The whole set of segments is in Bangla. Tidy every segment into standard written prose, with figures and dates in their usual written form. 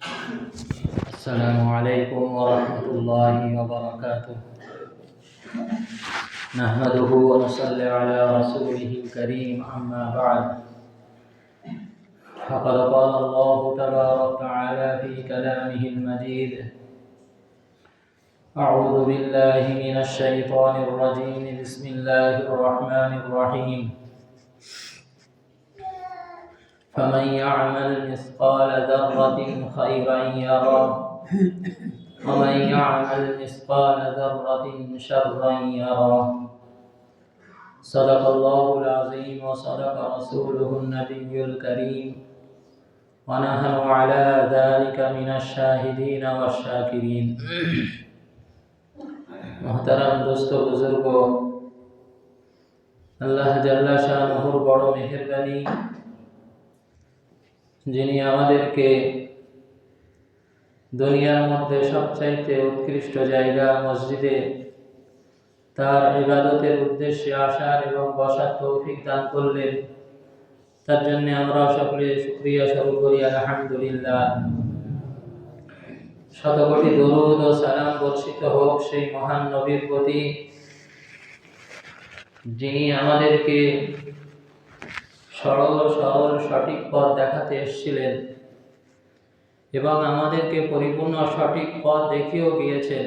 السلام عليكم ورحمة الله وبركاته. نحمده ونصلي على رسوله الكريم، أما بعد. فقد قال الله تبارك وتعالى في كلامه المجيد: أعوذ بالله من الشيطان الرجيم، بسم الله الرحمن الرحيم. فمن يعمل مثقال ذرة خيرا يره ومن يعمل مثقال ذرة شرا يره. صدق الله العظيم وصدق رسوله النبي الكريم، ونحن على ذلك من الشاهدين والشاكرين. محترم دوست बुजुर्ग, আল্লাহ জাল্লা শানুহুর বড় মেহেরবানি, যিনি আমাদেরকে দুনিয়ার মধ্যে সবচাইতে উৎকৃষ্ট জায়গা মসজিদে তার ইবাদতের উদ্দেশ্যে আসার এবং বসার তৌফিক দান করলেন, তার জন্য আমরা সকলে শুকরিয়া স্বরূপ করি আলহামদুলিল্লাহ। শতকোটি দরুদ ও সালাম বর্ষিত হোক সেই মহান নবীর প্রতি, যিনি আমাদেরকে সরল সরল সঠিক পথ দেখাতে এসেছিলেন এবং আমাদেরকে পরিপূর্ণ সঠিক পথ দেখিয়েও গিয়েছেন।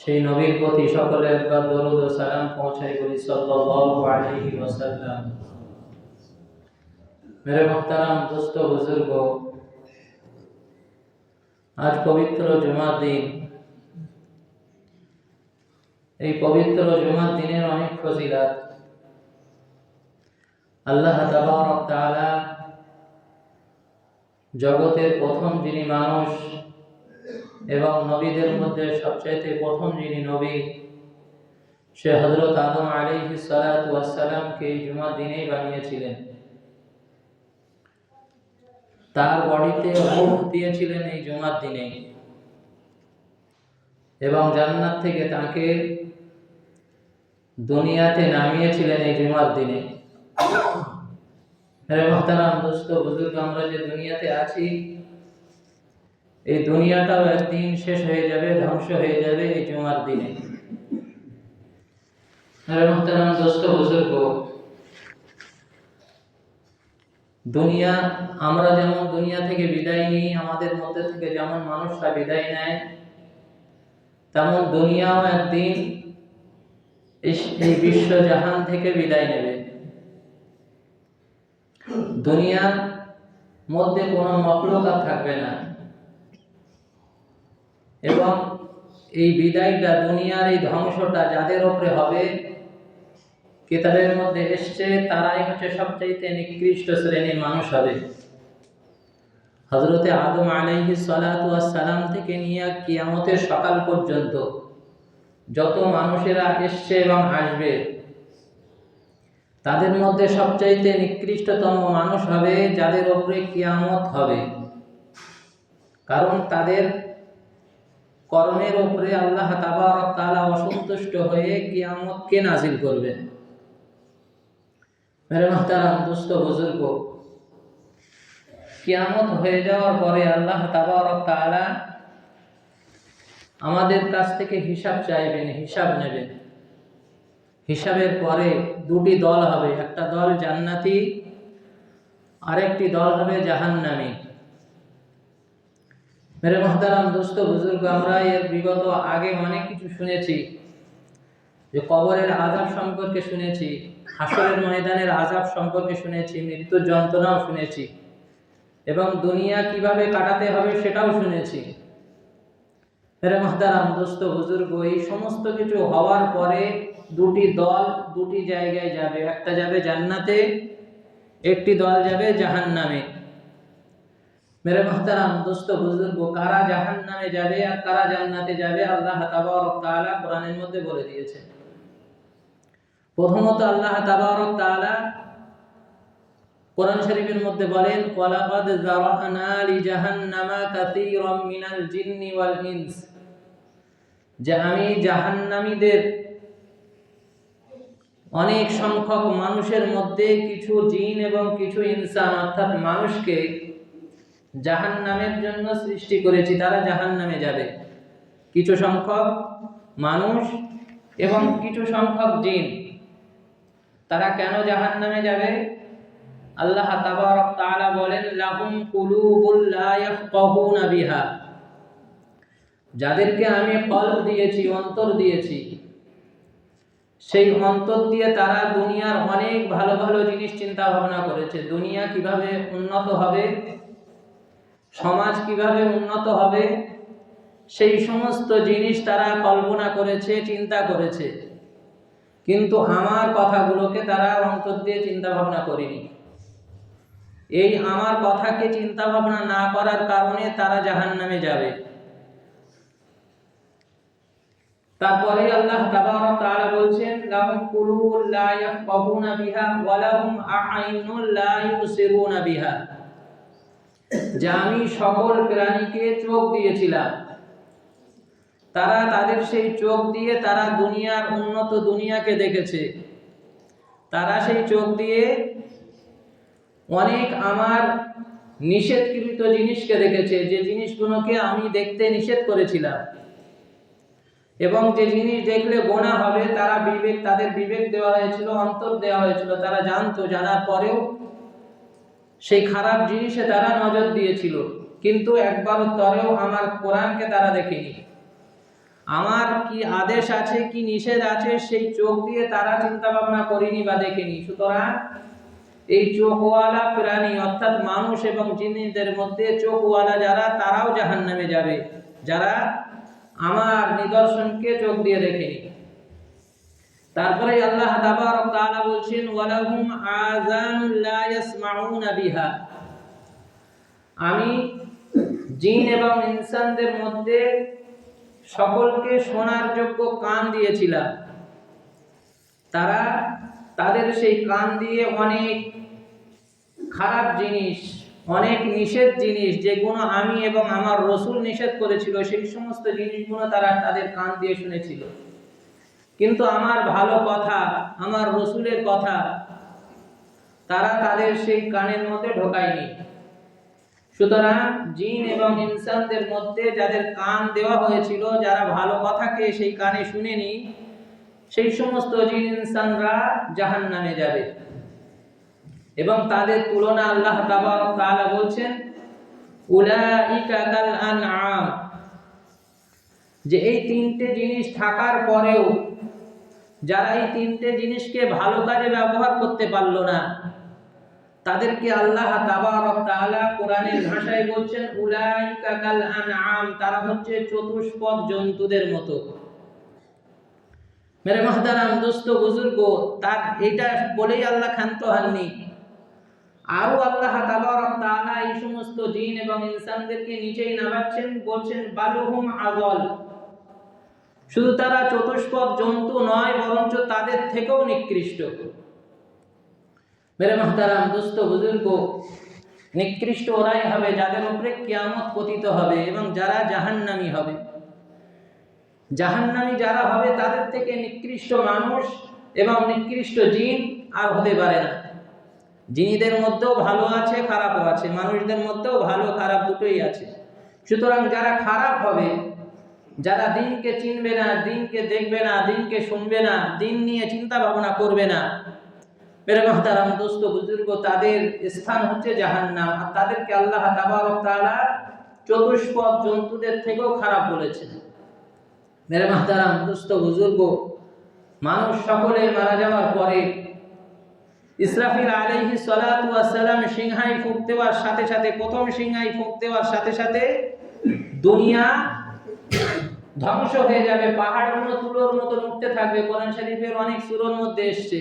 সেই নবীর প্রতি সকলে একবার দরুদ ও সালাম পৌঁছাই করি সাল্লাল্লাহু আলাইহি ওয়াসাল্লাম। মেরে মুহতারাম দোস্ত বুজুর্গ, আজ পবিত্র জুমার দিন। এই পবিত্র জুমার দিনের অনেক ফজিলত। আল্লাহ তাবারক ওয়া তাআলা জগতের প্রথম যিনি মানুষ এবং নবীদের মধ্যে সবচাইতে প্রথম যিনি নবী, সে হযরত আদম আলাইহিস সালাতু ওয়াস সালামকে এই জুমার দিনেই বানিয়েছিলেন। তার বডিতে রূহ দিয়েছিলেন এই জুমার দিনে এবং জান্নাত থেকে তাকে দুনিয়াতে নামিয়েছিলেন এই জুমার দিনে। মেরে মুহতারাম দোস্ত বুজুর্গ, আমরা যে দুনিয়াতে আছি, এই দুনিয়াটাও একদিন শেষ হয়ে যাবে, ধ্বংস হয়ে যাবে এই জুমার দিনে। মেরে মুহতারাম দোস্ত বুজুর্গ, দুনিয়া, আমরা যেমন দুনিয়া থেকে বিদায় নিই, আমাদের মধ্যে থেকে যেমন মানুষরা বিদায় নেয়, তেমন দুনিয়াও একদিন এই বিশ্ব জাহান থেকে বিদায় নেবে। দুনিয়ার মধ্যে কোনো মখলুক আর থাকবে না এবং এই বিদায়টা, দুনিয়ার এই ধ্বংসটা যাদের উপরে হবে, কিতাবের মধ্যে এসেছে তারাই হচ্ছে সবচাইতে নিকৃষ্ট শ্রেণীর মানুষ হবে। হযরতে আদম আলাইহিস সালাতু ওয়াস সালাম থেকে নিয়ে কিয়ামতের সকাল পর্যন্ত যত মানুষেরা এসছে এবং আসবে, তাদের মধ্যে সবচাইতে নিকৃষ্টতম মানুষ হবে যাদের উপরে কিয়ামত হবে। কারণ তাদের কর্মের উপরে আল্লাহ তাবারক তাআলা অসন্তুষ্ট হয়ে কিয়ামতকে নাজিল করবেন। মেরে মুহতারাম দোস্ত বুজুর্গ, কিয়ামত হয়ে যাওয়ার পরে আল্লাহ তাবারক তাআলা আমাদের কাছ থেকে হিসাব চাইবেন, হিসাব নেবেন। হিসাবের পরে দুটি দল হবে, একটা দল জান্নাতি, আরেকটি দল হবে জাহান্নামী। মেরে মুহতারাম দোস্ত বুজুর্গ, আমরা এর বিগত আগে অনেক কিছু শুনেছি, যে কবরের আযাব সম্পর্কে শুনেছি, হাসরের ময়দানের আযাব সম্পর্কে শুনেছি, মৃত্যুর যন্ত্রণাও শুনেছি এবং দুনিয়া কিভাবে কাটাতে হবে সেটাও শুনেছি। মেরে মুহতারাম দোস্ত বুজুর্গ, এই সমস্ত কিছু হওয়ার পরে দুটি দল দুটি জায়গায় যাবে, একটা যাবে জান্নাতে, একটি দল যাবে জাহান্নামে। মেরে মুহতারাম দোস্ত বুজুর্গ, কারা জাহান্নামে যাবে আর কারা জান্নাতে যাবে আল্লাহ তাবারক তাআলা কোরআনের মধ্যে বলে দিয়েছেন। প্রথমত আল্লাহ তাবারক তাআলা কোরআন শরীফের মধ্যে বলেন, ওয়ালাকাদ যারানা লিজাহান্নামা কাসীরাম মিনাল জিন্নি ওয়াল ইনস, যে আমি জাহান্নামীদের অনেক সংখ্যক মানুষের মধ্যে কিছু জিন এবং কিছু ইনসান অর্থাৎ মানুষকে জাহান্নামের জন্য সৃষ্টি করেছি, তারা জাহান্নামে যাবে। কিছু সংখ্যক মানুষ এবং কিছু সংখ্যক জিন, তারা কেন জাহান্নামে যাবে? আল্লাহ তাবারক তাআলা বলেন, লাহুম কুলুবুল লা ইয়াফকাহুনা বিহা, যাদেরকে আমি কলব দিয়েছি, অন্তর দিয়েছি, সেই অন্তর দিয়ে তারা দুনিয়ার অনেক ভালো ভালো জিনিস চিন্তা ভাবনা করেছে। দুনিয়া কিভাবে উন্নত হবে, সমাজ কিভাবে উন্নত হবে, সেই সমস্ত জিনিস তারা কল্পনা করেছে, চিন্তা করেছে। কিন্তু আমার কথাগুলোকে তারা অন্তর দিয়ে চিন্তা ভাবনা করেনি। এই আমার কথাকে চিন্তা ভাবনা না করার কারণে তারা জাহান্নামে যাবে। তারপরে আল্লাহ তাবারক তাআলা বলছেন, লাহুম কুলুবুল লা ইয়াফকাহুনা বিহা ওয়া লাহুম আ'ইনুল লা ইউবসিরুনা বিহা, যে আমি সকল প্রাণীকে চোখ দিয়েছিলাম, তারা তাদের সেই চোখ দিয়ে তারা দুনিয়ার উন্নত দুনিয়াকে দেখেছে। তারা সেই চোখ দিয়ে অনেক আমার নিষেধকৃত জিনিসকে দেখেছে, যে জিনিসগুলোকে আমি দেখতে নিষেধ করেছিলাম, এবং যে জিনিস দেখলে গোনা হবে তাদের বিবেক দেওয়া হয়েছিল, অন্তর দেওয়া হয়েছিল, তারা জানতো, জানার পরেও সেই খারাপ জিনিসে তারা নজর দিয়েছিল। কিন্তু একবার তরেও আমার কোরআনকে তারা দেখেনি। আমার কি আদেশ আছে, কি নিষেধ আছে, সেই চোখ দিয়ে তারা চিন্তা ভাবনা করেনি বা দেখেনি। সুতরাং এই চোখওয়ালা প্রাণী অর্থাৎ মানুষ এবং জিনদের মধ্যে চোখওয়ালা যারা, তারাও জাহান্নামে যাবে, যারা আমার নিদর্শনকে চোখ দিয়ে দেখেনি। তারপরে আল্লাহ তাবারক তাআলা বলছেন, ওয়ালাহুম আযানুল লা ইয়াসমাউনা বিহা, আমি জিন এবং ইনসানদের মধ্যে সকলকে শোনার যোগ্য কান দিয়েছিলাম। তারা তাদের সেই কান দিয়ে অনেক খারাপ জিনিস, অনেক নিষেধ জিনিস, যেগুলো আমি এবং আমার রসুল নিষেধ করেছিল, সেই সমস্ত জিনিসগুলো তারা তাদের কান দিয়ে শুনেছিল। কিন্তু আমার ভালো কথা, আমার রসুলের কথা তারা তাদের সেই কানের মধ্যে ঢোকায়নি। সুতরাং জিন এবং ইনসানদের মধ্যে যাদের কান দেওয়া হয়েছিল, যারা ভালো কথাকে সেই কানে শুনেনি, সেই সমস্ত জিন ইনসানরা জাহান্নামে যাবে। এবং তাদের তুলনা আল্লাহ তাবারক তাআলা বলছেন, উলাইকা কাল আনআম, যে এই তিনটে জিনিস থাকার পরেও যারা এই তিনটে জিনিসকে ভালো কাজে ব্যবহার করতে পারল না, তাদেরকে আল্লাহ তাবারক তাআলা কোরআনের ভাষায় বলছেন, উলাইকা কাল আনআম, তারা হচ্ছে চতুষ্পদ জন্তুদের মতো। মেরে মুহতারাম দোস্ত বুজুর্গ, তার এটা বলেই আল্লাহ ক্ষান্ত হননি। আরো আল্লাহ তাবারক তাআলা এই সমস্ত জিন এবং ইনসানদেরকে নিচেই নামাচ্ছেন, বলছেন বালুহুম আযল, শুধু তারা চতুষ্পদ জন্তু নয়, বরঞ্চ তাদের থেকেও নিকৃষ্ট। মেরে মুহতারাম দোস্ত বুজুর্গ, নিকৃষ্ট ওরাই হবে যাদের উপরে কিয়ামত পতিত হবে এবং যারা জাহান্নামী হবে। জাহান্নামী যারা হবে তাদের থেকে নিকৃষ্ট মানুষ এবং নিকৃষ্ট জিন আর হতে পারে না। জিনিদের মধ্যেও ভালো আছে, খারাপও আছে, মানুষদের মধ্যেও ভালো খারাপ দুটোই আছে। সুতরাং যারা খারাপ হবে, যারা দিনকে চিনবে না, দিনকে দেখবে না, দিনকে শুনবে না, দিন নিয়ে চিন্তা ভাবনা করবে না, মেরে মুহতারাম দোস্ত বুজুর্গ, তাদের স্থান হচ্ছে জাহান্নাম। আর তাদেরকে আল্লাহ তাবারক তাআলা চতুষ্পদ জন্তুদের থেকেও খারাপ বলেছেন। মেরে মুহতারাম দোস্ত বুজুর্গ, মানুষ সকলে মারা যাওয়ার পরে ইসরাফিল আলাইহিস সালাতু ওয়াস সালাম সিংহাই ফুঁক দেওয়ার সাথে সাথে, প্রথম সিংহাই ফুঁক দেওয়ার সাথে সাথে দুনিয়া ধ্বংস হয়ে যাবে, পাহাড়গুলো তুলোর মতো উঠতে থাকবে। কোরআন শরীফের অনেক সূরার মধ্যে এসেছে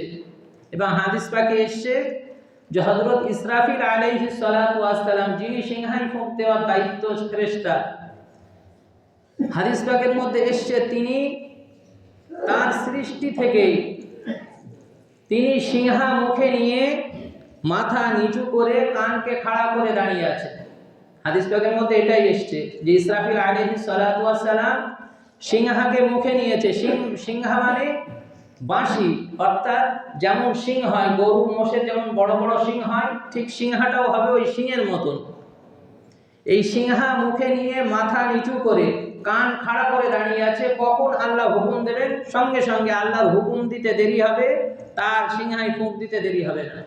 এবং হাদিস পাকে এসেছে যে হযরত ইসরাফিল আলাইহিস সালাতু ওয়াস সালাম, যিনি সিংহাই ফুঁক দেওয়ার দায়িত্ব ফেরেশতা, হাদিস পাকের মধ্যে এসেছে তিনি তার সৃষ্টি থেকেই তিনি সিংহা মুখে নিয়ে মাথা নিচু করে কানকে খাড়া করে দাঁড়িয়ে আছে। হাদিস পাকের মধ্যে এটাই এসেছে যে ইসরাফিল আলাইহিস সালাতু ওয়াস সালাম সিংহাকে মুখে নিয়েছে। সিংহা মানে বাঁশি, অর্থাৎ যেমন সিং হয়, গরু মোষের যেমন বড় বড় সিং হয়, ঠিক সিংহাটাও হবে ওই সিংয়ের মতন। এই সিংহা মুখে নিয়ে মাথা নিচু করে কান খাড়া করে দাঁড়িয়ে আছে। কখন আল্লাহ হুকুম দেবেন, সঙ্গে সঙ্গে আল্লাহর হুকুম দিতে দেরি হবে, তার সিংহায় ফুঁক দিতে দেরি হবে না।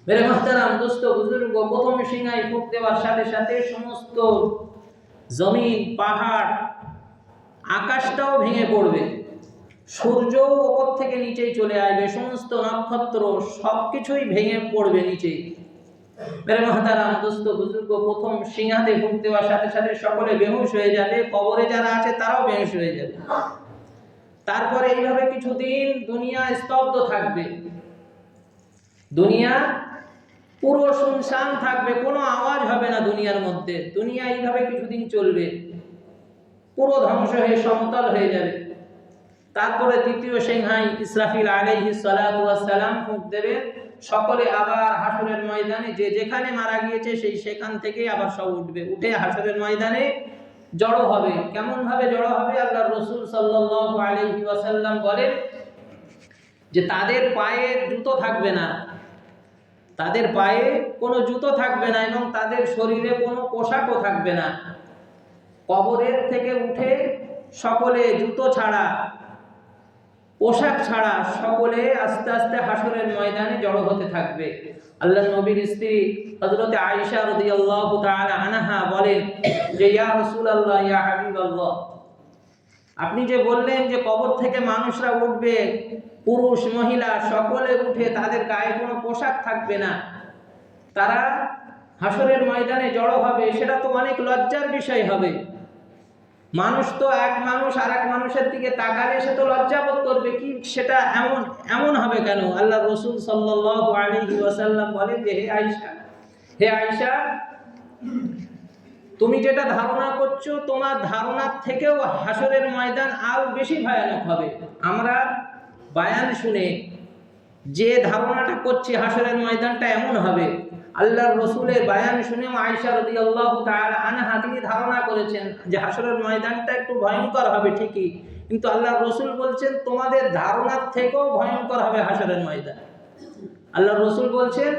মেরে মুহতারাম দোস্ত বুজুর্গ, প্রথম সিংহায় ফুঁক দেওয়ার সাথে সাথে সমস্ত জমিন, পাহাড়, আকাশটাও ভেঙে পড়বে, সূর্যও ওপর থেকে নিচেই চলে আসবে, সমস্ত নক্ষত্র সবকিছুই ভেঙে পড়বে নিচেই। মেরে মুহতারাম দোস্ত বুজুর্গ, প্রথম সিংহাতে ফুঁক দেওয়ার সাথে সাথে সকলে বেহুশ হয়ে যাবে, কবরে যারা আছে তারাও বেহুশ হয়ে যাবে। তারপরে এইভাবে কিছুদিন দুনিয়া স্তব্ধ থাকবে, দুনিয়া পুরো শুনশান থাকবে, কোনো আওয়াজ হবে না দুনিয়ার মধ্যে। দুনিয়া এইভাবে কিছুদিন চলবে, পুরো ধ্বংস হয়ে সমতল হয়ে যাবে। তারপরে দ্বিতীয় সিংহায় ইসরাফিল আলাইহিস সালাতু ওয়াস সালাম ফুঁক দেবে, সকলে আবার হাসরের ময়দানে যে যেখানে মারা গিয়েছে সেই সেখান থেকে আবার সব উঠবে, উঠে হাসরের ময়দানে জড়ো হবে। কেমন ভাবে জড়ো হবে? আল্লাহর রাসূল সাল্লাল্লাহু আলাইহি ওয়াসাল্লাম বলেন যে তাদের পায়ে জুতো থাকবে না, তাদের পায়ে কোনো জুতো থাকবে না এবং তাদের শরীরে কোনো পোশাকও থাকবে না। কবরের থেকে উঠে সকলে জুতো ছাড়া, পোশাক ছাড়া সকলে আস্তে আস্তে হাসরের ময়দানে জড়ো হতে থাকবে। আল্লাহর নবীর স্ত্রী হযরত আয়েশা রাদিয়াল্লাহু তাআলা আনহা বলেন যে ইয়া রাসূলুল্লাহ, ইয়া হাবিবাল্লাহ, আপনি যে বললেন যে কবর থেকে মানুষরা উঠবে, পুরুষ মহিলা সকলে উঠে, তাদের গায়ে কোনো পোশাক থাকবে না, তারা হাসরের ময়দানে জড়ো হবে, সেটা তো অনেক লজ্জার বিষয় হবে। মানুষ তো এক মানুষ আর এক মানুষের দিকে তাকালে সে তো লজ্জা বোধ করবে, কি সেটা এমন হবে কেন? আল্লাহ রাসূল সাল্লাল্লাহু আলাইহি ওয়াসাল্লাম বলেন যে হে আয়েশা, তুমি যেটা ধারণা করছো, তোমার ধারণার থেকেও হাসরের ময়দান আরো বেশি ভয়ানক হবে। আমরা বায়ান শুনে যে ধারণাটা করছি হাসরের ময়দানটা এমন হবে, আল্লাহর রাসূলের বায়ান শুনে আয়েশা রাদিয়াল্লাহু তাআলা আনহা তিনি ধারণা করেছেন যে হাসরের ময়দানটা একটু ভয়ঙ্কর হবে ঠিকই, কিন্তু আল্লাহর রাসূল বলছেন তোমাদের ধারণার থেকেও ভয়ঙ্কর হবে হাসরের ময়দান। আল্লাহর রাসূল বলছেন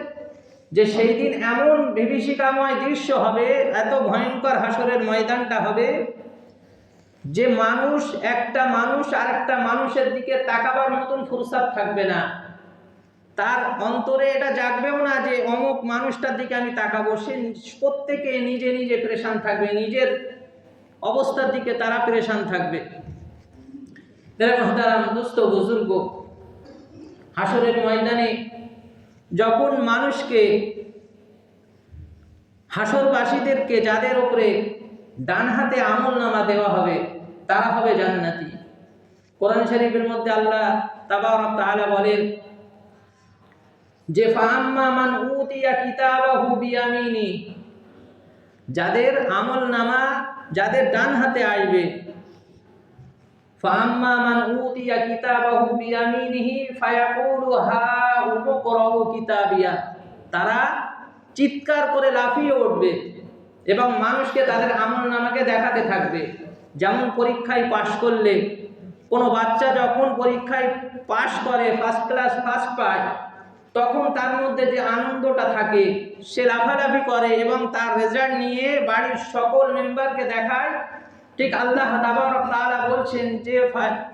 যে সেই দিন এমন বিভীষিকাময় দৃশ্য হবে, এত ভয়ঙ্কর হাসরের ময়দানটা হবে যে একটা মানুষ আর একটা মানুষের দিকে তাকাবার মতন ফুরসাত থাকবে না, তার অন্তরে এটা জাগবেও না যে অমুক মানুষটার দিকে আমি তাকাবো। সে প্রত্যেকে নিজে নিজে পেরেশান থাকবে, নিজের অবস্থার দিকে তারা পেরেশান থাকবে। মুহতারাম দোস্ত বুজুর্গ, হাসরের ময়দানে যখন মানুষকে, হাসরবাসীদেরকে যাদের উপরে ডান হাতে আমলনামা দেওয়া হবে তারা হবে জান্নাতি। কোরআন শরীফের মধ্যে আল্লাহ তাবারক তাআলা বলেন যে ফাআম্মা মান উতিয়া কিতাবাহু বিয়ামিনি, যাদের আমলনামা যাদের ডান হাতে আসবে, ফাআম্মা মান উতিয়া কিতাবাহু বিয়ামিনিহি ফায়াকুলু হা উমকরাউ কিতাবিয়া, তারা চিৎকার করে লাফিয়ে উঠবে এবং মানুষকে তাদের আমলনামাকে দেখাতে থাকবে। যেমন পরীক্ষায় পাশ করলে, কোনো বাচ্চা যখন পরীক্ষায় পাশ করে, ফার্স্ট ক্লাস ফার্স্ট পায়, তখন তার মধ্যে যে আনন্দটা থাকে, সে লাফালাফি করে এবং তার রেজাল্ট নিয়ে বাড়ির সকল মেম্বারকে দেখায়। ঠিক আল্লাহ তাবারক তাআলা বলছেন যে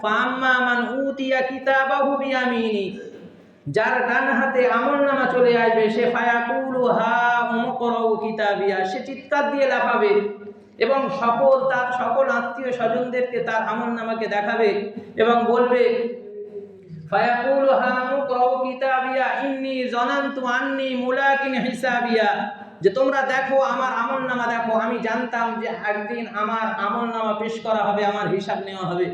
ফাআম্মা মান উতিয়া কিতাবাহু বিয়ামিনি, যার ডান হাতে আমলনামা চলে আসবে, সে ফায়াকুলু হা উমকরাউ কিতাবিয়া, সে চিৎকার দিয়ে লাফাবে এবং তার সকল আত্মীয় স্বজনদেরকে তার আমলনামাকে দেখাবে এবং বলবে ফায়াকুলু হা উমকরাউ কিতাবিয়া ইন্নী যানানতু আন্নী মুলাকিন হিসাবিয়া, যে তোমরা দেখো আমার আমলনামা দেখো, আমি জানতাম যে একদিন আমার আমলনামা পেশ করা হবে, আমার হিসাব নেওয়া হবে।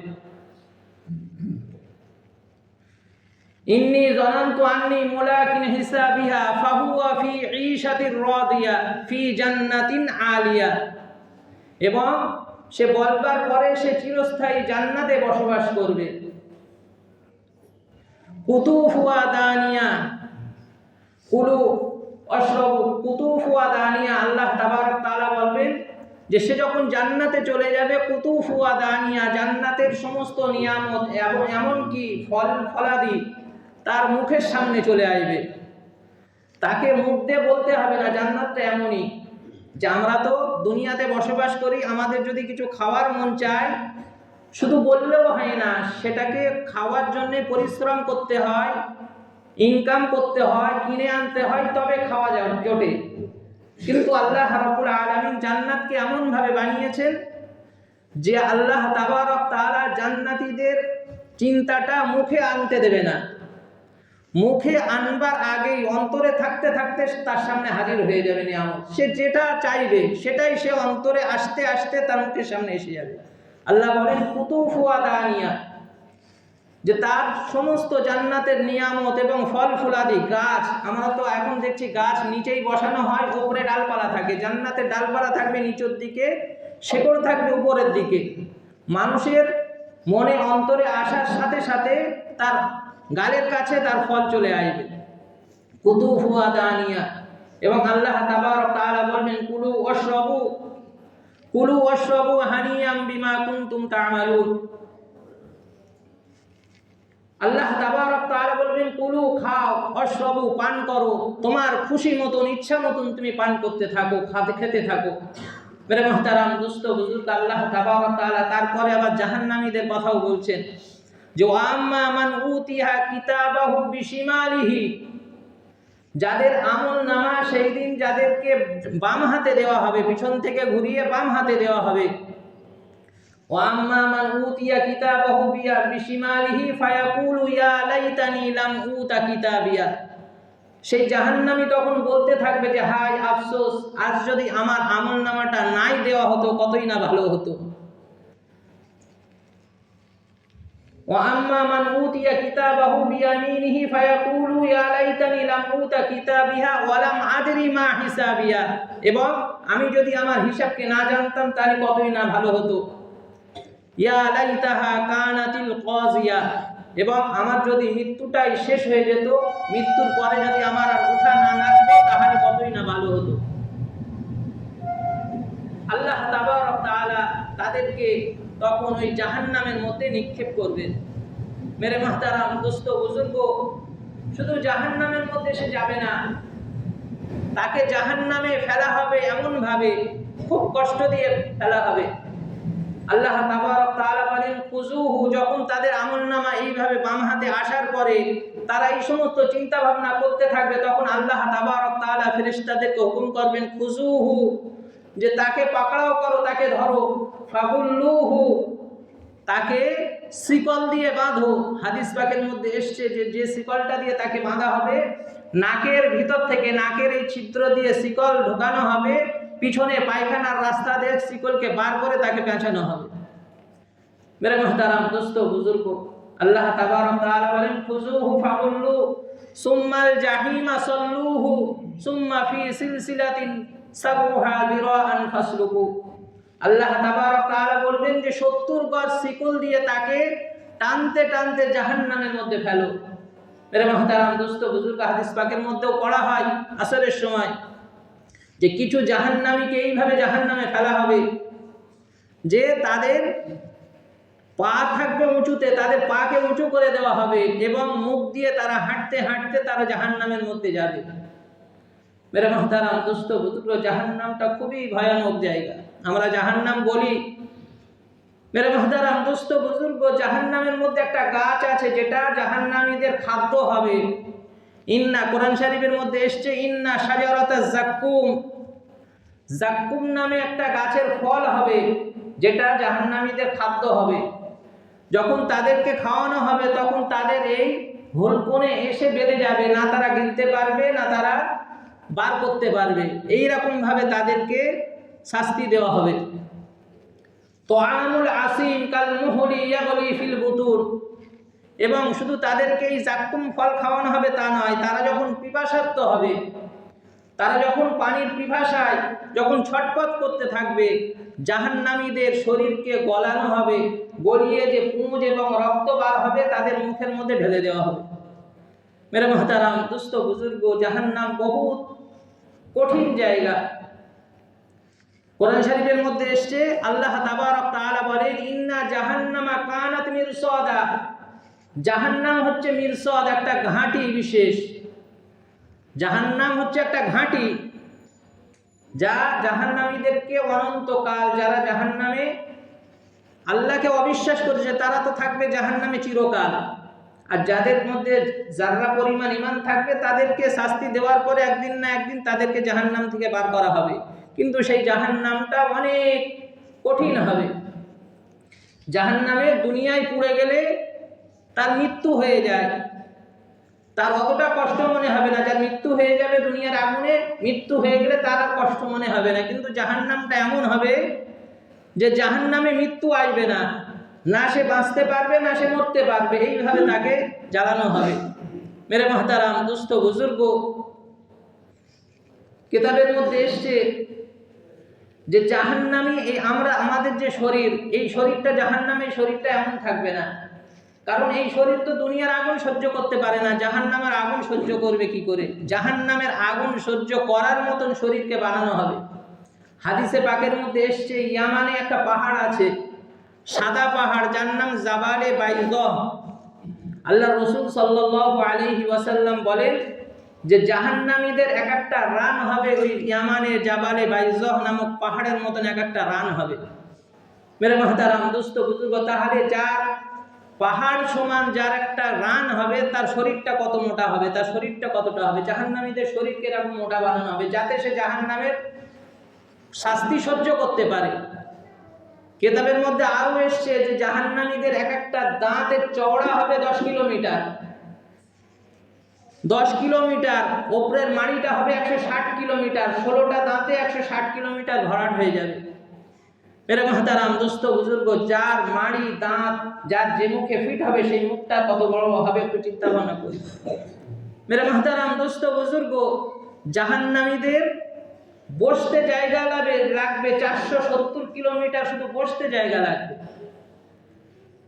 ইন্নী যানানতু আন্নী মুলাকিন হিসাবিহা ফাহুয়া ফি ঈশাতির রাদিয়া ফি জান্নাতিন আলিয়া, এবং সে বলবার পরে সে চিরস্থায়ী জান্নাতে বসবাস করবে। কুতুফুয়া দানিয়া, কুলু অশরাবু কুতুফুয়া দানিয়া, আল্লাহ তাবারক তাআলা বলবেন যে সে যখন জান্নাতে চলে যাবে, কুতুফুয়া দানিয়া, জান্নাতের সমস্ত নিয়ামত এবং এমনকি ফলাদি তার মুখের সামনে চলে আসবে। তাকে মুখ দিয়ে বলতে হবে না, জান্নাতটা এমনই। যে আমরা তো দুনিয়াতে বসবাস করি, আমাদের যদি কিছু খাওয়ার মন চায় শুধু বললেও হয় না, সেটাকে খাওয়ার জন্য পরিশ্রম করতে হয়, ইনকাম করতে হয়, কিনে আনতে হয়, তবে খাওয়া জোটে। কিন্তু আল্লাহ রাব্বুল আলামিন জান্নাতকে এমন ভাবে বানিয়েছেন যে আল্লাহ তাবারক তাআলা জান্নাতীদের চিন্তাটা মুখে আনতে দেবে না, মুখে আনবার আগেই অন্তরে থাকতে থাকতে তার সামনে হাজির হয়ে যাবে নিয়ামত। সে যেটা চাইবে সেটাই সে অন্তরে আসতে আসতে তার মুখের সামনে এসে যাবে। আল্লাহ বলেন কুতুফুয়া দানিয়া, যে তার সমস্ত জান্নাতের নিয়ামত এবং ফল ফুলাদি গাছ, আমরা তো এখন দেখছি গাছ নিচেই বসানো হয়, উপরে ডালপালা থাকে। জান্নাতের ডালপালা থাকবে নিচের দিকে, শেকড় থাকবে উপরের দিকে। মানুষের মনে অন্তরে আসার সাথে সাথে তার গালের কাছে তার ফল চলে আসবে। কুতুফুয়া দানিয়া। এবং আল্লাহ তাবারক তাআলা বলবেন কুলু ওয়াশরাবু হানিয়াম বিমা কুনতুম তা'মালুন। আল্লাহ তাবারক তাআলা বলবেন কুলু, খাও, ওয়াশরাবু, পান করো, তোমার খুশি মতন ইচ্ছা মতন তুমি পান করতে থাকো, খেতে থাকো। মেরে মুহতারাম দোস্ত বুজুর্গ, আল্লাহ তাবারক তাআলা তারপরে আবার জাহান্নামীদের কথাও বলছেন যে আম্মা মান উতিয়া কিতাবাহু বিশিমালিহি, যাদের আমল নামা সেই দিন যাদেরকে বাম হাতে দেওয়া হবে, পিছন থেকে ঘুরিয়ে বাম হাতে দেওয়া হবে। ওয়াম্মা মান উতিয়া কিতাবাহু বিশিমালিহি ফায়াকুলু ইয়া লাইতানি লাম উতা কিতাবিয়া, সেই জাহান্নামী তখন বলতে থাকবে যে হায় আফসোস, আজ যদি আমার আমল নামাটা নাই দেওয়া হতো কতই না ভালো হতো। ওয়াম্মা মান উতিয়া কিতাবাহু বিয়ামিনিহি ফায়াকুলু ইয়া লাইতানি লাম উতা কিতাবিহা ওয়া লাম আদরি মা হিসাবিয়া, এবং আমি যদি আমার হিসাবকে না জানতাম তাহলে কতই না ভালো হতো। ইয়া লাইতাহা কানাতিল কাজিয়া, এবং আমার যদি মৃত্যুটাই শেষ হয়ে যেত, মৃত্যুর পরে যদি আমার আর ওঠা না লাগতো তাহলে কতই না ভালো হতো। আল্লাহ তাবারক তাআলা তাদেরকে তখন ওই জাহান্নামের মধ্যে নিক্ষেপ করবেন। মেরে মুহতারাম দোস্ত বুজুর্গ, শুধু জাহান্নামের মধ্যে সে যাবে না, তাকে জাহান্নামে ফেলা হবে এমন ভাবে, খুব কষ্ট দিয়ে ফেলা হবে। আল্লাহ তাবারক তাআলা বলেন খুজুহু, যখন তাদের আমলনামা এইভাবে বাম হাতে আসার পরে তারা এই সমস্ত চিন্তা ভাবনা করতে থাকবে, তখন আল্লাহ তাবারক তাআলা ফেরেশতাদেরকে হুকুম করবেন খুজুহু, যে তাকে পাকড়াও করো, তাকে ধরো। ফাগুল্লুহু, তাকে শিকল দিয়ে বাঁধো। হাদিস পাকের মধ্যে এসছে যে শিকলটা দিয়ে তাকে বাঁধা হবে, নাকের ভিতর থেকে, নাকের এই ছিদ্র দিয়ে শিকল ঢোকানো হবে, পিছনে পায়খানার রাস্তা দিয়ে শিকলকে বার করে তাকে পেঁচানো হবে। মেরে মুহতারাম দোস্ত বুজুর্গ, আল্লাহ তাবারক তাআলা বলেন খুজুহু ফাগুল্লু সুম্মাল জাহিমা সাল্লুহু সুম্মা ফি সিলসিলাতিন সাবুহা দিরাআন ফাসলুকু। আল্লাহ তাবারক তাআলা বলবেন যে 70 গজ শিকল দিয়ে তাকে টানতে টানতে জাহান্নামের মধ্যে ফেলো। মেরে মুহতারাম দোস্ত বুজুর্গ, হাদিস পাকের মধ্যেও পড়া হয় আসরের সময় যে কিছু জাহান্নামীকে এইভাবে জাহান্নামে ফেলা হবে যে তাদের পা থাকবে উঁচুতে, তাদের পাকে উঁচু করে দেওয়া হবে এবং মুখ দিয়ে তারা হাঁটতে হাঁটতে তারা জাহান্নামের মধ্যে যাবে। মেরে মুহতারাম দোস্ত বুজুর্গ, জাহান্নামটা খুবই ভয়ানক জায়গা। আমরা জাহান্নাম বলি, মেরে মুহতারাম দোস্ত বুজুর্গ, জাহান্নামের মধ্যে একটা গাছ আছে যেটা জাহান্নামীদের খাদ্য হবে। ইন্না, কোরআন শরীফের মধ্যে এসছে ইন্না শাজারাতাজ যাক্কুম, যাক্কুম নামে একটা গাছের ফল হবে যেটা জাহান্নামীদের খাদ্য হবে। যখন তাদেরকে খাওয়ানো হবে তখন তাদের এই হুলকোনে এসে বেঁধে যাবে, না তারা গিলতে পারবে না তারা বার করতে পারবে। এই রকম ভাবে তাদেরকে শাস্তি দেওয়া হবে। তাআমুল আসিম কাল মুহলি ইয়াগলি ফিল বুতুর, এবং শুধু তাদেরকে এই যাক্কুম ফল খাওয়ানো হবে তা নয়, তারা যখন পিপাসার্ত হবে, তারা যখন পানির পিপাসায় যখন ছটফট করতে থাকবে, জাহান্নামীদের শরীরকে গলানো হবে, গলিয়ে যে পুঁজ এবং রক্ত বার হবে তাদের মুখের মধ্যে ঢেলে দেওয়া হবে। মেরে মুহতারাম দুস্থ বুজুর্গ, জাহান্নাম বহুত কঠিন জায়গা। কোরআন শরীফের মধ্যে এসছে আল্লাহ তাবারক তাআলা বলেন ইন্না জাহান্নামা কানাত মিরসাদা, জাহান্নাম হচ্ছে মিরসাদ, একটা ঘাঁটি বিশেষ। জাহান্নাম হচ্ছে একটা ঘাঁটি যা জাহান্নামীদেরকে অনন্তকাল, যারা জাহান্নামে আল্লাহকে অবিশ্বাস করেছে তারা তো থাকবে জাহান্নামে চিরকাল। আর যাদের মধ্যে যারা পরিমাণ ঈমান থাকবে তাদেরকে শাস্তি দেওয়ার পরে একদিন না একদিন তাদেরকে জাহান্নাম থেকে বার করা হবে, কিন্তু সেই জাহান্নামটা অনেক কঠিন হবে। জাহান্নামে দুনিয়ায় পুড়ে গেলে তার মৃত্যু হয়ে যায়, তার অতটা কষ্ট মনে হবে না। যার মৃত্যু হয়ে যাবে দুনিয়ার আগুনে, মৃত্যু হয়ে গেলে তার আর কষ্ট মনে হবে না। কিন্তু জাহান্নামটা এমন হবে যে জাহান্নামে মৃত্যু আসবে না, না সে বাঁচতে পারবে না সে মরতে পারবে, এইভাবে তাকে জ্বালানো হবে। মেরে মহতারাম দুস্থ বুজুর্গ, কিতাবের মধ্যে এসছে যে জাহান্নামী এই আমরা আমাদের যে শরীর, এই শরীরটা জাহান্নামী শরীরটা এমন থাকবে না। কারণ এই শরীর তো দুনিয়ার আগুন সহ্য করতে পারে না, জাহান্নামের আগুন সহ্য করবে কি করে? জাহান্নামের আগুন সহ্য করার মতন শরীরকে বানানো হবে। হাদিসে পাকের মধ্যে এসছে ইয়ামানে একটা পাহাড় আছে, সাদা পাহাড়, যার নাম জাবালে বাইজহ। আল্লাহ রসুল সাল্লাল্লাহু আলাইহি ওয়াসাল্লাম বলেন যে জাহান্নামীদের এক একটা রান হবে ওই ইয়ামানে জাবালে বাইজহ নামক পাহাড়ের মতন এক একটা রান হবে। মেরে মহতারাম দোস্ত বুজুর্গ, তাহলে যার পাহাড় সমান যার একটা রান হবে তার শরীরটা কত মোটা হবে, তার শরীরটা কতটা হবে? জাহান্নামীদের শরীরকে এরকম মোটা বানানো হবে যাতে সে জাহান্নামের শাস্তি সহ্য করতে পারে। কিতাবের মধ্যে আরো এসছে যে জাহান্নামীদের এক একটা দাঁতের চওড়া হবে 10 কিলোমিটার, 10 কিলোমিটার, উপরের মাড়িটা হবে 160 কিলোমিটার, 16টা দাঁতে 160 কিলোমিটার ভরাট হয়ে যাবে। মেরে মহতারাম দোস্ত বুজুর্গ, যার মাড়ি দাঁত যার যে মুখে ফিট হবে সেই মুখটা কত বড় হবে একটু চিন্তা ভাবনা করি। মেরে মহতারাম দোস্ত বুজুর্গ, জাহান্নামীদের বসতে জায়গা লাগবে 470 কিলোমিটার, শুধু বসতে জায়গা লাগবে।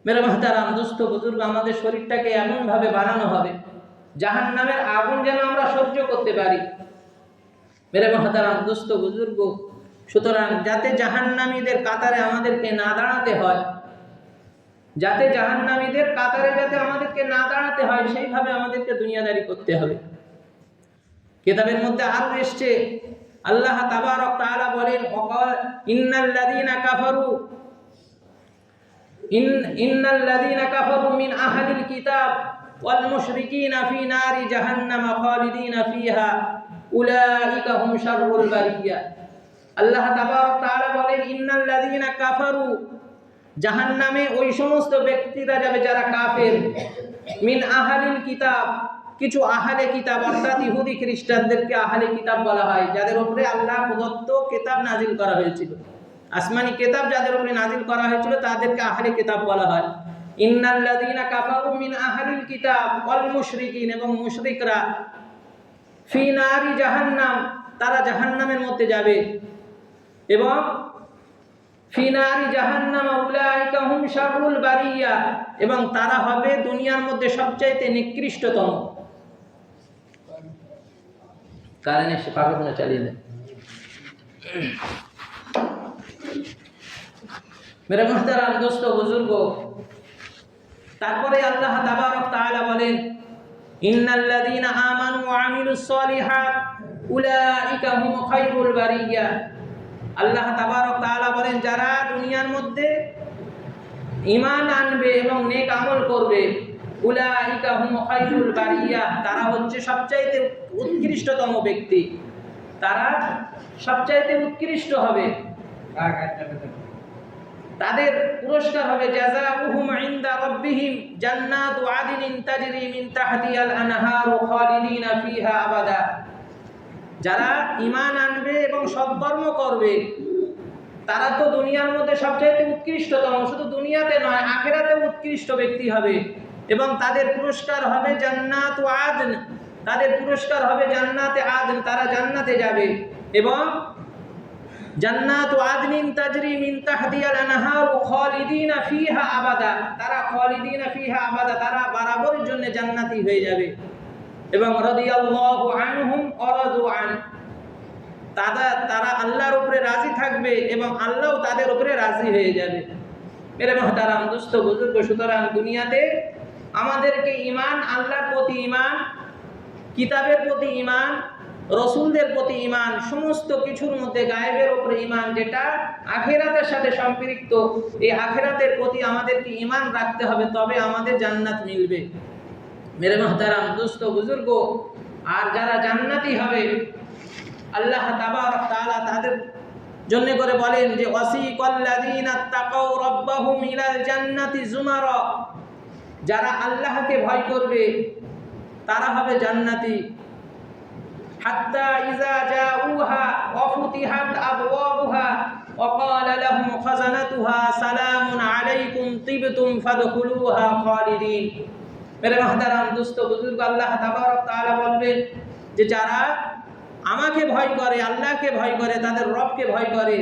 মেরে মহতারাম দোস্ত বুজুর্গ, আমাদের শরীরটাকে এমন ভাবে বানানো হবে জাহান্নামের আগুন যেন আমরা সহ্য করতে পারি। মেরে মহতারাম দোস্ত বুজুর্গ, সুতরাং যাতে জাহান্নামীদের কাতারে আমাদেরকে না দাঁড়াতে হয়, যাতে জাহান্নামীদের কাতারে যাতে আমাদেরকে না দাঁড়াতে হয় সেইভাবে আমাদেরকে দুনিয়াদারি করতে হবে। কিতাবের মধ্যে আরো এসছে আল্লাহ তাবারক তাআলা বলেন ইন্নাল্লাযীনা কাফারু মিন আহলিল কিতাব ওয়াল মুশরিকিনা ফি নারি জাহান্নাম খালিদিনা ফিহা উলাইকা হুম শাররুল বারিয়া। আল্লাহ তাবারক তাআলা বলেন ইন্নাল্লাযীনা কাফারু, জাহান্নামে ওই সমস্ত ব্যক্তিরা যাবে যারা কাফের, মিন আহলিল কিতাব, কিছু আহলে কিতাব অর্থাৎ ইহুদি খ্রিস্টানদেরকে আহলে কিতাব বলা হয়, যাদের উপরে আল্লাহ প্রদত্ত কিতাব নাজিল করা হয়েছিল, আসমানি কিতাব যাদের উপরে নাজিল করা হয়েছিল তাদেরকে আহলে কিতাব বলা হয়। ইন্নাল্লাযীনা কাফারু মিন আহলিল কিতাব ওয়াল মুশরিকিন, এবং মুশরিকরা, ফি নারি জাহান্নাম, তারা জাহান্নামের মধ্যে যাবে, এবং ফি নারি জাহান্নাম উলাইকা হুম শাররুল বারিয়া, এবং তারা হবে দুনিয়ার মধ্যে সবচাইতে নিকৃষ্টতম। কারণ এসে পাগলখানা চালিয়ে দেন। মেরে মুহতারাম দোস্ত বুজুর্গ, তারপরে আল্লাহ তাবারক তাআলা বলেন ইন্নাল্লাযীনা আমানু ওয়া আমিলুস সলিহাত উলাইকা হুম খায়রুল বারিয়া। আল্লাহ তাবারক তাআলা বলেন যারা দুনিয়ার মধ্যে ঈমান আনবে এবং নেক আমল করবে, উলাইকা হুম খায়রুল বারিয়া, তারা হচ্ছে সবচাইতে উৎকৃষ্টতম ব্যক্তি, তারা সবচাইতে উৎকৃষ্ট হবে। তাদের পুরস্কার হবে জাযাউহুম ইনদা রাব্বিহিম জান্নাতু আদনিন তাজরি মিন তাহতিহাল আনহারু খালিদিনা ফিহা আবাদা। যারা ঈমান আনবে এবং সৎকর্ম করবে তারা তো দুনিয়ার মধ্যে সবচাইতে উৎকৃষ্টতম, শুধু দুনিয়াতে নয় আখিরাতেও উৎকৃষ্ট ব্যক্তি হবে, এবং তাদের পুরস্কার হবে জান্নাতু আদন, তাদের পুরস্কার হবে জান্নাতে আদন, তারা জান্নাতে যাবে, এবং জান্নাতু আদনিন তাজরি মিন তাহতিহাল আনহারু খালিদিনা ফিহা আবাদা, তারা খালিদিনা ফিহা আবাদা, তারা বরাবরের জন্য জান্নাতি হয়ে যাবে, এবং রাদিয়াল্লাহু আনহুম ওয়া রাদু আন, তারা আল্লাহর উপরে রাজি থাকবে এবং আল্লাহও তাদের উপরে রাজি হয়ে যাবে। মেরে মুহতারাম দোস্ত বুজুর্গ, সুতরাং দুনিয়াতে আমাদেরকে ঈমান, আল্লাহর প্রতি ঈমান, কিতাবের প্রতি ঈমান, রসুলদের প্রতি ঈমান, সমস্ত কিছুর মধ্যে গায়েবের উপরে ঈমান, যেটা আখিরাতের সাথে সম্পৃক্ত। এই আখিরাতের প্রতি আমাদেরকে ঈমান রাখতে হবে, তবে আমাদের জান্নাত মিলবে। মেরে মুহতারাম দোস্ত বুজুর্গ, আর যারা জান্নাতি হবে আল্লাহ তাবারক তাআলা তাদের জন্য করে বলেন যে ওয়াসিকাল্লাযীনা তাকাউ রাব্বাহুম ইলাল জান্নাতি যুমারা, যারা আল্লাহকে ভয় করবে তারা হবে জান্নাতি। হাত্তা ইযা জাউহা ওয়া ফুতিহাত আবওয়াবুহা ওয়া ক্বালা লাহুম খাযানাতুহা সালামুন আলাইকুম তিবতুম ফাদখুলুহা খালিদিন। মেরে মুহতারাম দোস্ত বুজুর্গ, আল্লাহ তাবারক তাআলা বলবেন যে যারা আমাকে ভয় করে, আল্লাহকে ভয় করে, তাদের রবকে ভয় করে,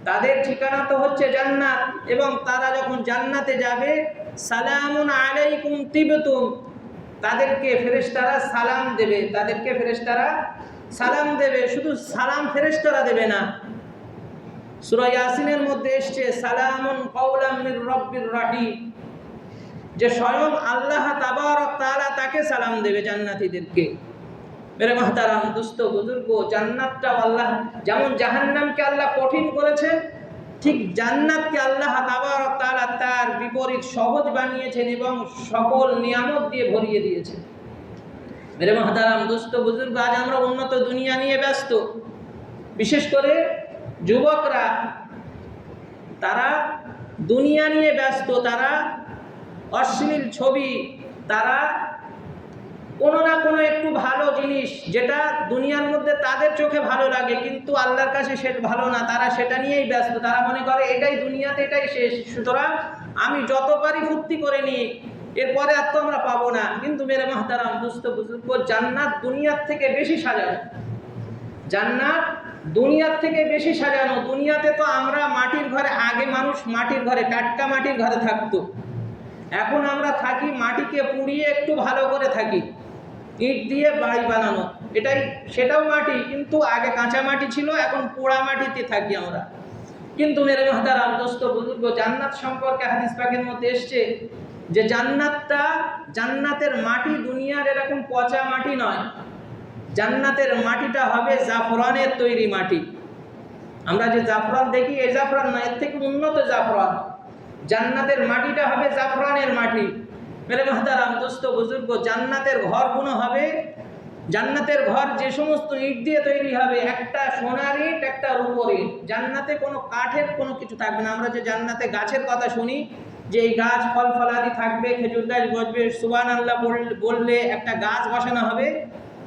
তাদের ঠিকানা তো হচ্ছে জান্নাত। এবং তারা যখন জান্নাতে যাবে, সালামুন আলাইকুম তিবতুম, তাদেরকে ফেরেশতারা সালাম দেবে, তাদেরকে ফেরেশতারা সালাম দেবে। শুধু সালাম ফেরেশতারা দেবে না, সূরা ইয়াসিনের মধ্যে এসছে সালামুন কাওলাম মির রাব্বির রাহিম, যে স্বয়ং আল্লাহ তাবারক তাআলা তাকে সালাম দেবে জান্নাতীদেরকে। মেরে মুহতারাম দোস্ত বুজুর্গ, জান্নাতটা আল্লাহ যেমন জাহান্নামকে আল্লাহ কঠিন করেছেন, ঠিক জান্নাতকে আল্লাহ তাবারক তাআলা তার বিপরীত সহজ বানিয়েছেন এবং সকল নিয়ামত দিয়ে ভরিয়ে দিয়েছেন। মেরে মুহতারাম দোস্ত বুজুর্গ, আজ আমরা উন্নত দুনিয়া নিয়ে ব্যস্ত, বিশেষ করে যুবকরা, তারা দুনিয়া নিয়ে ব্যস্ত, তারা অশ্লীল ছবি, তারা কোনো না কোনো একটু ভালো জিনিস যেটা দুনিয়ার মধ্যে তাদের চোখে ভালো লাগে কিন্তু আল্লাহর কাছে সেটা ভালো না, তারা সেটা নিয়েই ব্যস্ত। তারা মনে করে এটাই দুনিয়াতে, এটাই শেষ, সুতরাং আমি যত পারি ফুর্তি করে নিই, এরপরে আর তো আমরা পাবো না। কিন্তু মেরে মুহতারাম দোস্ত বুজুর্গ, জান্নাত দুনিয়ার থেকে বেশি সাজানো, জান্নাত দুনিয়ার থেকে বেশি সাজানো। দুনিয়াতে তো আমরা মাটির ঘরে, আগে মানুষ মাটির ঘরে, টাটকা মাটির ঘরে থাকতো, এখন আমরা থাকি মাটিকে পুড়িয়ে একটু ভালো করে থাকি, ইট দিয়ে বাড়ি বানানো, এটাই সেটাও মাটি, কিন্তু আগে কাঁচা মাটি ছিল, এখন পোড়া মাটিতে থাকি আমরা। কিন্তু মেরে মুহতারাম দোস্ত বুজুর্গ, জান্নাত সম্পর্কে হাদিস পাকের মধ্যে এসছে যে জান্নাতটা, জান্নাতের মাটি দুনিয়ার এরকম পচা মাটি নয়, জান্নাতের মাটিটা হবে জাফরানের তৈরি মাটি। আমরা যে জাফরান দেখি এই জাফরান নয়, এর থেকে উন্নত জাফরান। জান্নাতের মাটিটা হবে জাফরানের মাটি। মেরে মুহতারাম দোস্ত বুজুর্গ, জান্নাতের ঘরগুলো হবে, জান্নাতের ঘর যে সমস্ত ইট দিয়ে তৈরি হবে, একটা সোনার ইট, একটা রূপোর ইট। জান্নাতে কোনো কাঠের কোনো কিছু থাকবে না। আমরা যে জান্নাতে গাছের কথা শুনি যে এই গাছ ফল ফলাদি থাকবে, খেজুর গাছ বসবে, সুবহানাল্লাহ বললে একটা গাছ বসানো হবে,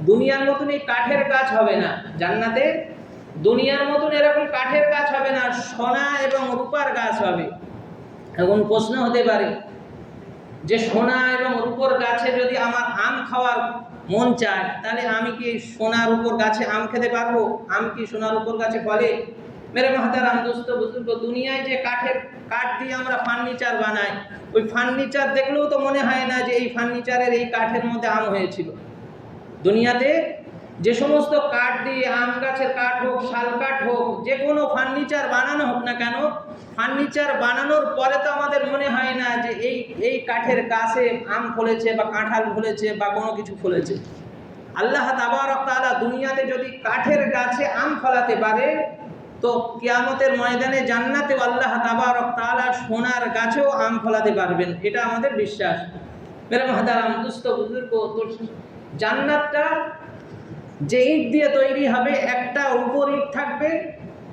দুনিয়ার মতন এই কাঠের গাছ হবে না জান্নাতে, দুনিয়ার মতন এরকম কাঠের গাছ হবে না, সোনা এবং রূপার গাছ হবে। এখন প্রশ্ন হতে পারে যে সোনা এবং রূপোর গাছে যদি আমার আম খাওয়ার মন চায়, তাহলে আমি কি সোনার উপর গাছে আম খেতে পারবো? আম কি সোনার উপর গাছে ফলে? মেরে মুহতারাম দোস্ত বুজুর্গ, দুনিয়ায় যে কাঠ দিয়ে আমরা ফার্নিচার বানাই, ওই ফার্নিচার দেখলেও তো মনে হয় না যে এই ফার্নিচারের এই কাঠের মধ্যে আম হয়েছিল। দুনিয়াতে যে সমস্ত কাঠ দিয়ে, আম গাছের কাঠ হোক, শাল কাঠ হোক, যে কোনো ফার্নিচার বানানো হোক না কেন, ফার্নিচার বানানোর পরে তো আমাদের মনে হয় না যে এই কাঠের গাছে আম ফলেছে বা কাঁঠাল ফলেছে বা কোনো কিছু ফলেছে। আল্লাহ তাবারক তাআলা দুনিয়াতে যদি কাঠের গাছে আম ফলাতে পারে, তো কিয়ামতের ময়দানে জান্নাতেও আল্লাহ তাবারক তাআলা সোনার গাছেও আম ফলাতে পারবেন, এটা আমাদের বিশ্বাস। মেরে মুহতারাম দোস্ত বুজুর্গ, তো জান্নাতটা যে ইট দিয়ে তৈরি হবে, একটা উপর ইট থাকবে,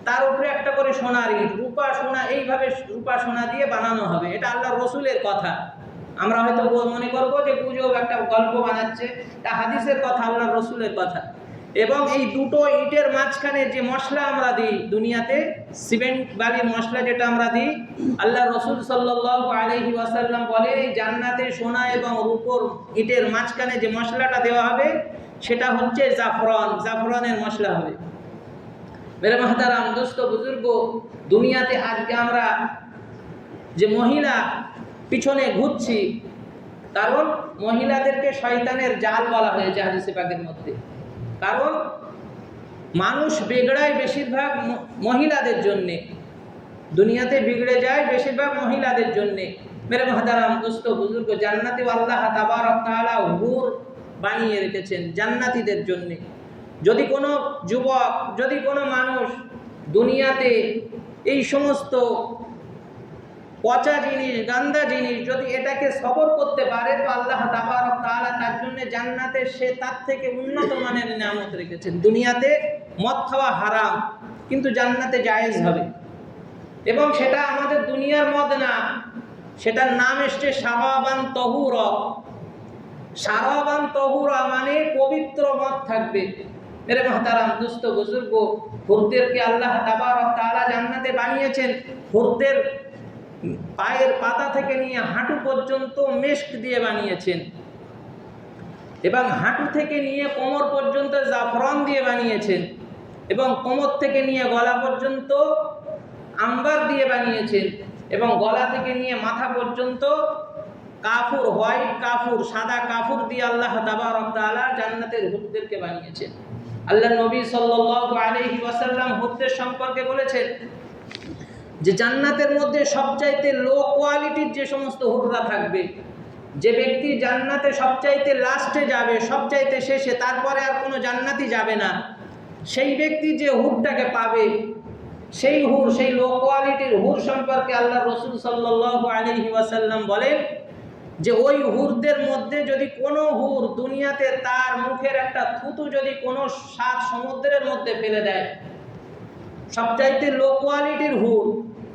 তার উপরে একটা করে সোনার ইট, রূপা সোনা, এইভাবে রূপা সোনা দিয়ে বানানো হবে। এটা আল্লাহ রসুলের কথা। আমরা হয়তো মনে করবো যে গুজব, একটা গল্প বানাচ্ছে, এটা হাদিসের কথা, আল্লাহ রসুলের কথা। এবং এই দুটো ইটের মাঝখানে যে মশলা আমরা দিই দুনিয়াতে, সিমেন্ট বালির মশলা যেটা আমরা দিই, আল্লাহ রসুল সাল্লাল্লাহু আলাইহি ওয়াসাল্লাম বলে এই জান্নাতে সোনা এবং রূপোর ইটের মাঝখানে যে মশলাটা দেওয়া হবে সেটা হচ্ছে জাফরান, জাফরানের মশলা হবে। মেরে মুহতারাম দোস্ত বুজুর্গ, দুনিয়াতে আজকে আমরা যে মহিলা পিছনে ঘুরছি, কারণ মহিলাদেরকে শয়তানের জাল বলা হয়েছে হাদিসে পাকের মধ্যে। কারণ মানুষ বিগড়ায় বেশিরভাগ মহিলাদের জন্যে, দুনিয়াতে বিগড়ে যায় বেশিরভাগ মহিলাদের জন্যে। মেরে মুহতারাম দোস্ত বুজুর্গ, জান্নাতে আল্লাহ তাবারক তাআলা হুর বানিয়ে রেখেছেন জান্নাতীদের জন্যে। যদি কোনো যুবক, যদি কোনো মানুষ দুনিয়াতে এই সমস্ত পচা জিনিস, গান্দা জিনিস যদি এটাকে সবর করতে পারে, তো আল্লাহ তাবারক তাআলা তার জন্য জান্নাতে সে তার থেকে উন্নত মানের নিয়ামত রেখেছেন। দুনিয়াতে মদ খাওয়া হারাম, কিন্তু জান্নাতে জায়েজ হবে। এবং সেটা আমাদের দুনিয়ার মদ না, সেটার নাম এসছে শারাবান তহুরা। শারাবান তহুরা মানে পবিত্র মদ থাকবে। মেরে মুহতারাম দোস্ত বুজুর্গ, হুরদেরকে আল্লাহ তাবারক তাআলা জান্নাতে বানিয়েছেন। হুরদের পায়ের পাতা থেকে নিয়ে হাঁটু পর্যন্ত মেশক দিয়ে বানিয়েছেন, এবং হাঁটু থেকে নিয়ে কোমর পর্যন্ত জাফরান দিয়ে বানিয়েছেন, এবং কোমর থেকে নিয়ে গলা পর্যন্ত আম্বার দিয়ে বানিয়েছেন, এবং গলা থেকে নিয়ে মাথা পর্যন্ত কাফুর, হোয়াইট কাফুর, সাদা কাফুর দিয়ে আল্লাহ তাবারক তাআলা জান্নাতের হুরদেরকে বানিয়েছেন। আল্লাহ নবী সাল্লাল্লাহু আলাইহি ওয়াসাল্লাম হুরদের সম্পর্কে বলেছেন যে জান্নাতের মধ্যে সবচাইতে লো কোয়ালিটির যে সমস্ত হুররা থাকবে, যে ব্যক্তি জান্নাতে সবচাইতে লাস্টে যাবে, সবচাইতে শেষে, তারপরে আর কোনো জান্নাতি যাবে না, সেই ব্যক্তি যে হুরটাকে পাবে, সেই হুর, সেই লো কোয়ালিটির হুর সম্পর্কে আল্লাহ রসুল সাল্লাল্লাহু আলাইহি ওয়াসাল্লাম বলেন যে ওই হুরদের মধ্যে যদি কোনো হুর দুনিয়াতে তার মুখের একটা থুতু যদি কোনো 7 সমুদ্রের মধ্যে ফেলে দেয়, সবচাইতে লো কোয়ালিটির হুর,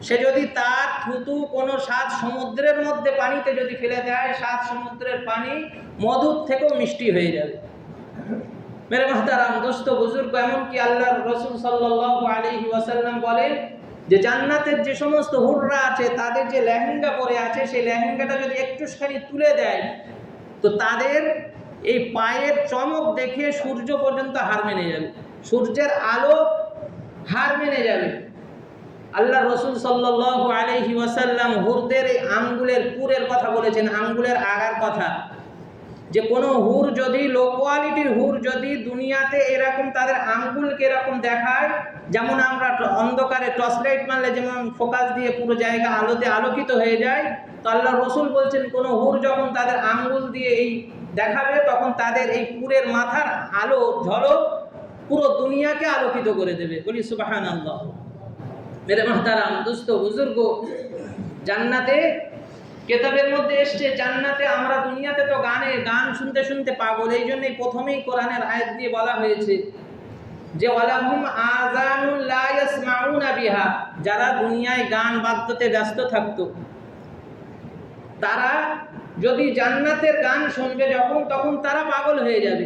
সে যদি তার থুতু কোনো 7 সমুদ্রের মধ্যে পানিতে যদি ফেলে দেয়, 7 সমুদ্রের পানি মধুর থেকেও মিষ্টি হয়ে যাবে। মেরে মুহতারাম দোস্ত বুজুর্গ, এমনকি আল্লাহর রাসূল সাল্লাল্লাহু আলাইহি ওয়াসাল্লাম বলেন যে জান্নাতের যে সমস্ত হুররা আছে, তাদের যে লেহেঙ্গা পরে আছে, সেই লেহেঙ্গাটা যদি একটুখানি তুলে দেয়, তো তাদের এই পায়ের চমক দেখে সূর্য পর্যন্ত হার মেনে যাবে, সূর্যের আলো হার মেনে যাবে। আল্লাহ রসুল সাল্লাল্লাহু আলাইহি ওয়াসাল্লাম হুরদের এই আঙ্গুলের পুরের কথা বলেছেন, আঙ্গুলের আগার কথা, যে কোনো হুর যদি, লো কোয়ালিটির হুর যদি দুনিয়াতে এরকম তাদের আঙ্গুলকে এরকম দেখায়, যেমন আমরা অন্ধকারে টর্চ লাইট মারলে যেমন ফোকাস দিয়ে পুরো জায়গা আলোতে আলোকিত হয়ে যায়, তো আল্লাহ রসুল বলছেন কোনো হুর যখন তাদের আঙ্গুল দিয়ে এই দেখাবে, তখন তাদের এই পুরের মাথার আলো ঝলক পুরো দুনিয়াকে আলোকিত করে দেবে। বলি সুবহানাল্লাহ। মেরে মুহতারাম দোস্ত বুজুর্গ, জান্নাতে কেতাবের মধ্যে এসছে, জান্নাতে আমরা দুনিয়াতে তো গান শুনতে শুনতে পাগল, এই জন্যই প্রথমেই কোরআনের আয়াত দিয়ে বলা হয়েছে যে ওয়ালাহুম আযানুল লা ইয়াসমাউনা বিহা, যারা দুনিয়ায় গান বাদ্যতে ব্যস্ত থাকতো, তারা যদি জান্নাতের গান শুনবে যখন, তখন তারা পাগল হয়ে যাবে।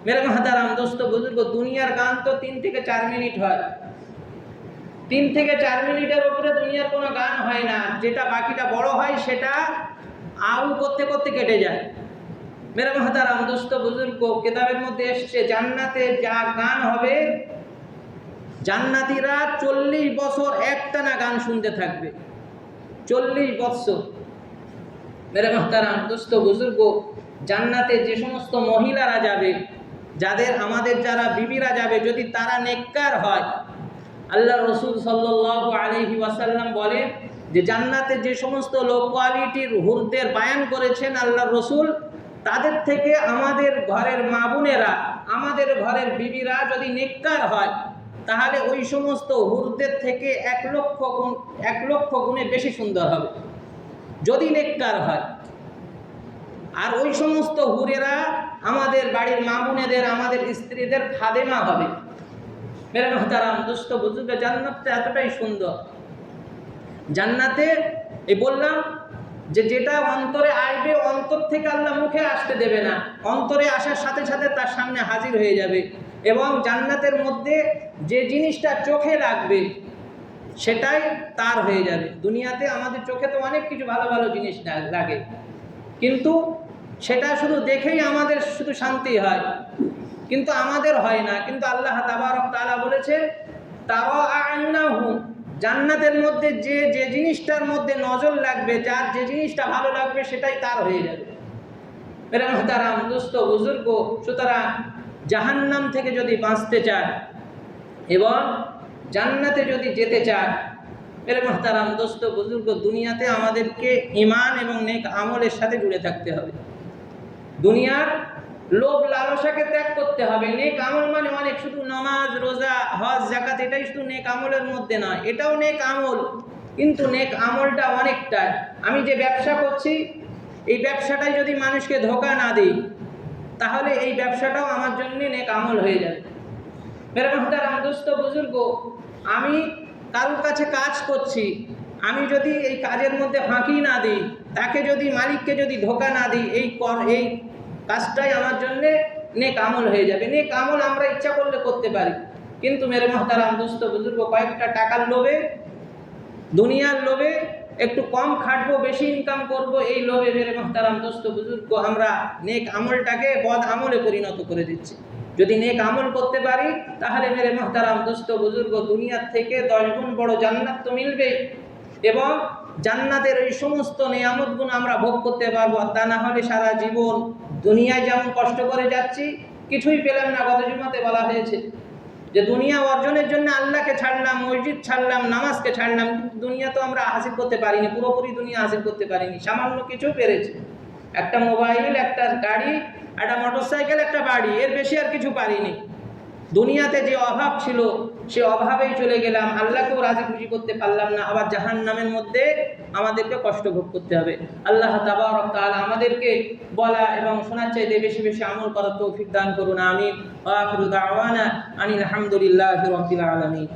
মেরে মুহতারাম দোস্ত বুজুর্গ, দুনিয়ার গান তো 3 থেকে 4 মিনিট হয়, 3 থেকে 4 মিনিটের উপরে দুনিয়ার কোনো গান হয় না, যেটা বাকিটা বড় হয় সেটা আউ করতে করতে কেটে যায়। মেরে মুহতারাম দোস্ত বুজুর্গ, কিতাবের মধ্যে এসছে জান্নাতে যা গান হবে, জান্নাতীরা 40 বছর একটানা গান শুনতে থাকবে, 40 বছর। মেরে মুহতারাম দোস্ত বুজুর্গ, জান্নাতে যে সমস্ত মহিলারা যাবে, যাদের আমাদের যারা বিবিরা যাবে, যদি তারা নেককার হয়, আল্লাহ রসুল সাল্লাল্লাহু আলাইহি ওয়াসাল্লাম বলেন যে জান্নাতে যে সমস্ত লো কোয়ালিটির হুরদের বায়ান করেছেন আল্লাহ রসুল, তাদের থেকে আমাদের ঘরের মা বোনেরা, আমাদের ঘরের বিবিরা যদি নেককার হয়, তাহলে ওই সমস্ত হুরদের থেকে 1 লক্ষ গুণে বেশি সুন্দর হবে যদি নেককার হয়। আর ওই সমস্ত হুরেরা আমাদের বাড়ির মা বোনেদের, আমাদের স্ত্রীদের খাদেমা হবে। মেরে মুহতারাম দোস্ত বুজুর্গ, জান্নাতটা এতটাই সুন্দর। জান্নাতে এই বললাম যে যেটা অন্তরে আসবে, অন্তর থেকে আল্লাহ মুখে আসতে দেবে না, অন্তরে আসার সাথে সাথে তার সামনে হাজির হয়ে যাবে। এবং জান্নাতের মধ্যে যে জিনিসটা চোখে লাগবে সেটাই তার হয়ে যাবে। দুনিয়াতে আমাদের চোখে তো অনেক কিছু ভালো ভালো জিনিস লাগে, কিন্তু সেটা শুধু দেখেই আমাদের শুধু শান্তি হয়, কিন্তু আমাদের হয় না। কিন্তু আল্লাহ তাবারক তাআলা বলেছে তারা আ'ইনাহুম, জান্নাতের মধ্যে যে যে জিনিসটার মধ্যে নজর লাগবে, যার যে জিনিসটা ভালো লাগবে সেটাই তার হয়ে যাবে। মেরে মুহতারাম দোস্ত বুজুর্গ, সুতরাং জাহান্নাম থেকে যদি বাঁচতে চায় এবং জান্নাতে যদি যেতে চায়, মেরে মুহতারাম দোস্ত বুজুর্গ, দুনিয়াতে আমাদেরকে ঈমান এবং নেক আমলের সাথে জুড়ে থাকতে হবে। দুনিয়ার লোভ লালসাকে ত্যাগ করতে হবে। নেক আমল মানে অনেক, শুধু নামাজ রোজা হজ যাকাত এটাই শুধু নেক আমলের মধ্যে নয়, এটাও নেক আমল, কিন্তু নেক আমলটা অনেকটাই। আমি যে ব্যবসা করছি, এই ব্যবসাটাই যদি মানুষকে ধোঁকা না দিই, তাহলে এই ব্যবসাটাও আমার জন্য নেক আমল হয়ে যাবে। মেরে মুহতারাম দোস্ত বুজুর্গ, আমি কারোর কাছে কাজ করছি, আমি যদি এই কাজের মধ্যে ফাঁকি না দিই, তাকে যদি মালিককে যদি ধোঁকা না দিই, এই কাজটাই আমার জন্য নেক আমল হয়ে যাবে। নেক আমল আমরা ইচ্ছা করলে করতে পারি, কিন্তু মেরে মুহতারাম দোস্ত বুজুর্গ, কয়েকটা টাকার লোভে, দুনিয়ার লোভে, একটু কম খাটবো বেশি ইনকাম করব, এই লোভে মেরে মুহতারাম দোস্ত বুজুর্গ আমরা নেক আমলটাকে বদ আমলে পরিণত করে দিচ্ছি। যদি নেক আমল করতে পারি, তাহলে মেরে মুহতারাম দোস্ত বুজুর্গ দুনিয়ার থেকে 10 গুণ বড় জান্নাত তো মিলবে, এবং জান্নাতের এই সমস্ত নিয়ামতগুলো আমরা ভোগ করতে পারবো। তা না হলে সারা জীবন দুনিয়ায় যেমন কষ্ট করে যাচ্ছি, কিছুই পেলাম না। গত জুমাতে বলা হয়েছে যে দুনিয়া অর্জনের জন্য আল্লাহকে ছাড়লাম, মসজিদ ছাড়লাম, নামাজকে ছাড়লাম, কিন্তু দুনিয়া তো আমরা হাসিল করতে পারিনি, পুরোপুরি দুনিয়া হাসিল করতে পারিনি, সামান্য কিছু পেরেছি। একটা মোবাইল, একটা গাড়ি, একটা মোটরসাইকেল, একটা বাড়ি, এর বেশি আর কিছু পারিনি। দুনিয়াতে যে অভাব ছিল, সে অভাবেই চলে গেলাম, আল্লাহকেও রাজি খুশি করতে পারলাম না, আবার জাহান্নামের মধ্যে আমাদেরকে কষ্ট ভোগ করতে হবে। আল্লাহ তাবারক তাআলা আমাদেরকে বলা এবং শোনার চাইতে বেশি বেশি আমল করার তৌফিক দান করুন। আমিন। ওয়া আখিরু দাওয়ানা আনিল হামদুলিল্লাহি রাব্বিল আলামিন।